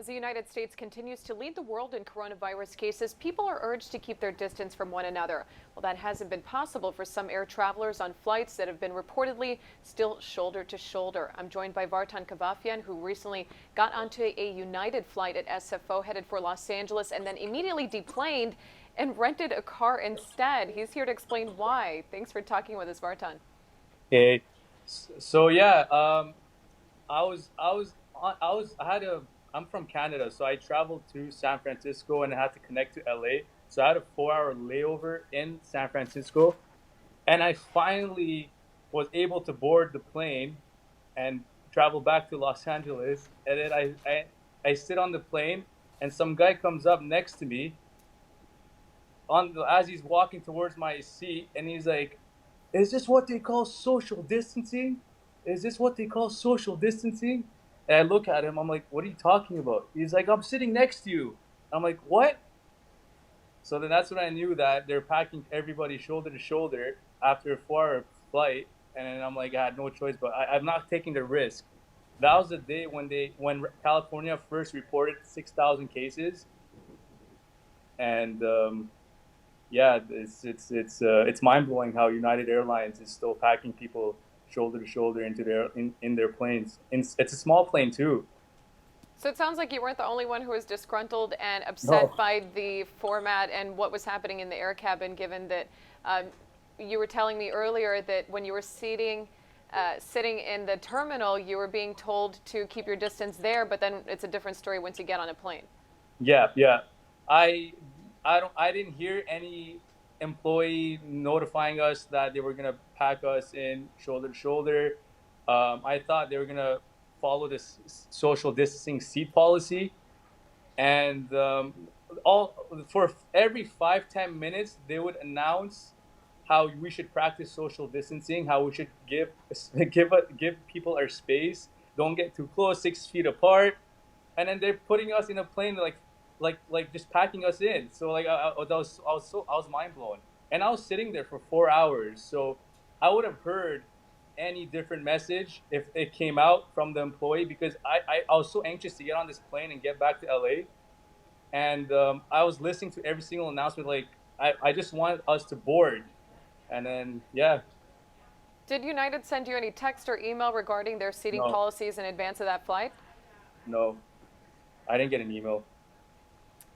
As the United States continues to lead the world in coronavirus cases, people are urged to keep their distance from one another. Well, that hasn't been possible for some air travelers on flights that have been reportedly still shoulder to shoulder. I'm joined by Vartan Kavafian, who recently got onto a United flight at SFO headed for Los Angeles and then immediately deplaned and rented a car instead. He's here to explain why. Thanks for talking with us, Vartan. Okay, so yeah, I had a, I'm from Canada, so I traveled to San Francisco and I had to connect to LA. So I had a 4 hour layover in San Francisco, and I finally was able to board the plane and travel back to Los Angeles. And then I sit on the plane, and some guy comes up next to me as he's walking towards my seat, and he's like, "Is this what they call social distancing? Is this what they call social distancing?" And I look at him. I'm like, "What are you talking about?" He's like, "I'm sitting next to you." I'm like, "What?" So then that's when I knew that they're packing everybody shoulder to shoulder after a 4 hour flight. And then I'm like, I had no choice, but I'm not taking the risk. That was the day when California first reported 6,000 cases, and yeah, it's mind blowing how United Airlines is still packing people shoulder to shoulder into in their planes. It's a small plane too. So it sounds like you weren't the only one who was disgruntled and No. upset by the format and what was happening in the air cabin, given that um, you were telling me earlier that when you were sitting in the terminal, you were being told to keep your distance there, but then it's a different story once you get on a plane. Yeah, yeah. I I didn't hear any employee notifying us that they were gonna pack us in shoulder to shoulder. I thought they were gonna follow this social distancing seat policy, and all for every 5-10 minutes they would announce how we should practice social distancing, how we should give people our space, don't get too close, 6 feet apart, and then they're putting us in a plane like just packing us in. So like I was mind blown, and I was sitting there for 4 hours. So I would have heard any different message if it came out from the employee, because I was so anxious to get on this plane and get back to LA, and I was listening to every single announcement. Like I just wanted us to board, and then yeah, Did United send you any text or email regarding their seating no, policies in advance of that flight? no, I didn't get an email.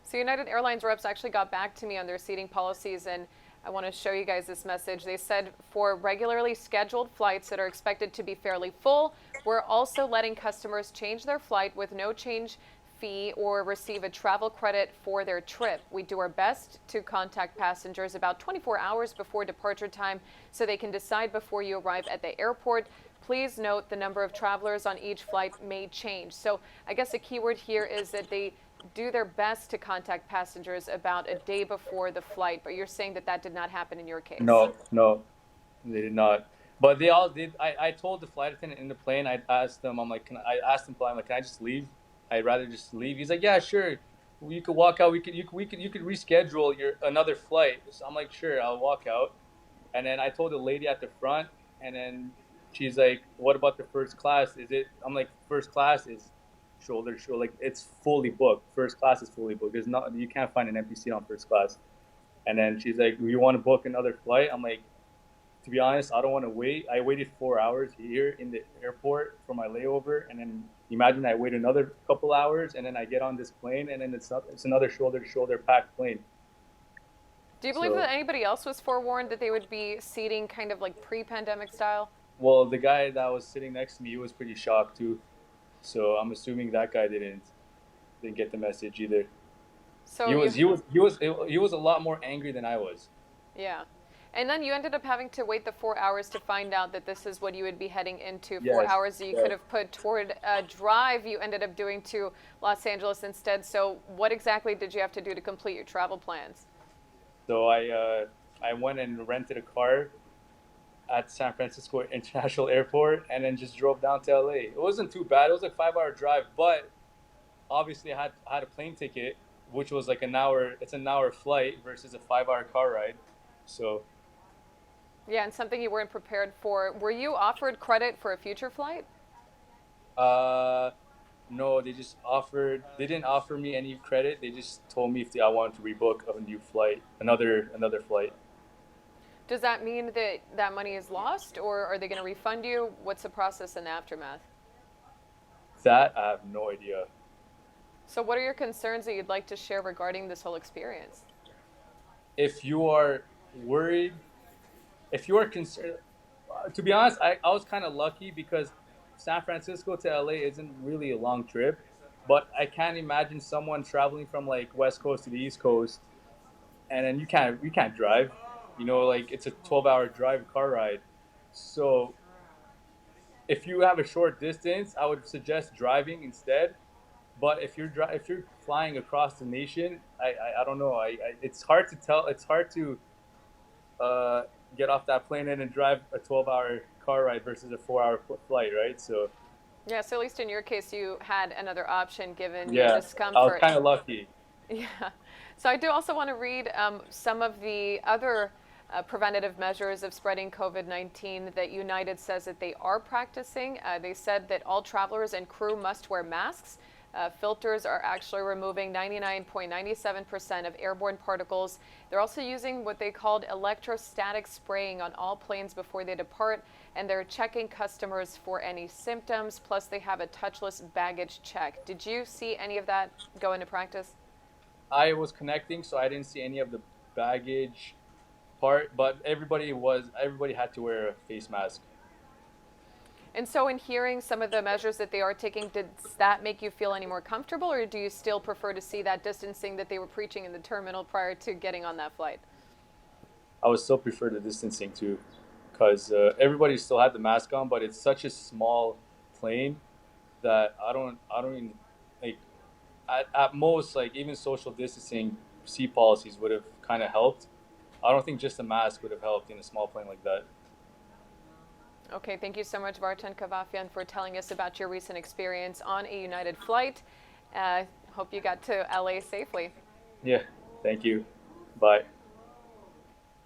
So United Airlines reps actually got back to me on their seating policies, and I want to show you guys this message. They said for regularly scheduled flights that are expected to be fairly full, we're also letting customers change their flight with no change fee or receive a travel credit for their trip. We do our best to contact passengers about 24 hours before departure time so they can decide before you arrive at the airport. Please note the number of travelers on each flight may change. So I guess the key word here is that they do their best to contact passengers about a day before the flight, but you're saying that that did not happen in your case. No, no, they did not. But they all did. I told the flight attendant in the plane. I asked them. I'm like, I asked him, I'm like, can I just leave? I'd rather just leave. He's like, yeah, sure. You could walk out. You could reschedule your another flight. So I'm like, sure, I'll walk out. And then I told the lady at the front, and then she's like, what about the first class? Is it? I'm like, first class is shoulder to shoulder. Like it's fully booked. First class is fully booked. There's not. You can't find an empty seat on first class. And then she's like, "Do you want to book another flight?" I'm like, "To be honest, I don't want to wait. I waited 4 hours here in the airport for my layover, and then imagine I wait another couple hours, and then I get on this plane, and then it's another shoulder to shoulder packed plane." Do you believe So, that anybody else was forewarned that they would be seating kind of like pre-pandemic style? well, the guy that was sitting next to me, he was pretty shocked too. So I'm assuming that guy didn't get the message either. So you, He was a lot more angry than I was. yeah. And then you ended up having to wait the 4 hours to find out that this is what you would be heading into. Four Yes, hours that you could yes. have put toward a drive you ended up doing to Los Angeles instead. So what exactly did you have to do to complete your travel plans? So I went and rented a car at San Francisco International Airport, and then just drove down to LA. It wasn't too bad. It was like 5 hour drive, but obviously I had a plane ticket, which was like an hour. It's an hour flight versus a 5 hour car ride. So Yeah, and something you weren't prepared for. Were you offered credit for a future flight? uh, No, they didn't offer me any credit. They just told me if I wanted to rebook a new flight, another flight. Does that mean that that money is lost, or are they going to refund you? What's the process in the aftermath? That I have no idea. So, what are your concerns that you'd like to share regarding this whole experience? If you are worried, if you are concerned, to be honest, I was kind of lucky because San Francisco to LA isn't really a long trip, but I can't imagine someone traveling from like West Coast to the East Coast, and then you can't drive, like it's a 12-hour drive car ride. So if you have a short distance, I would suggest driving instead. But if you're flying across the nation, I don't know. It's hard to tell. It's hard to uh, get off that plane and then drive a 12-hour car ride versus a 4-hour flight, right? So Yeah, so at least in your case, you had another option given your yeah, I was discomfort. kind of lucky. Yeah. So I do also want to read some of the other preventative measures of spreading COVID-19 that United says that they are practicing. They said that all travelers and crew must wear masks. Filters are actually removing 99.97% of airborne particles. They're also using what they called electrostatic spraying on all planes before they depart, and they're checking customers for any symptoms. Plus, they have a touchless baggage check. Did you see any of that go into practice? I was connecting, so I didn't see any of the baggage part, but everybody had to wear a face mask. And so, in hearing some of the measures that they are taking, does that make you feel any more comfortable, or do you still prefer to see that distancing that they were preaching in the terminal prior to getting on that flight? I would still prefer the distancing too, because everybody still had the mask on, but it's such a small plane that I don't even like. At most, like even social distancing seat policies would have kind of helped. I don't think just a mask would have helped in a small plane like that. Okay, thank you so much, Vartan Kavafian, for telling us about your recent experience on a United flight. Hope you got to LA safely. Yeah, thank you. Bye.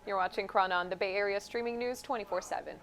You're watching Chronon, the Bay Area streaming news 24/7.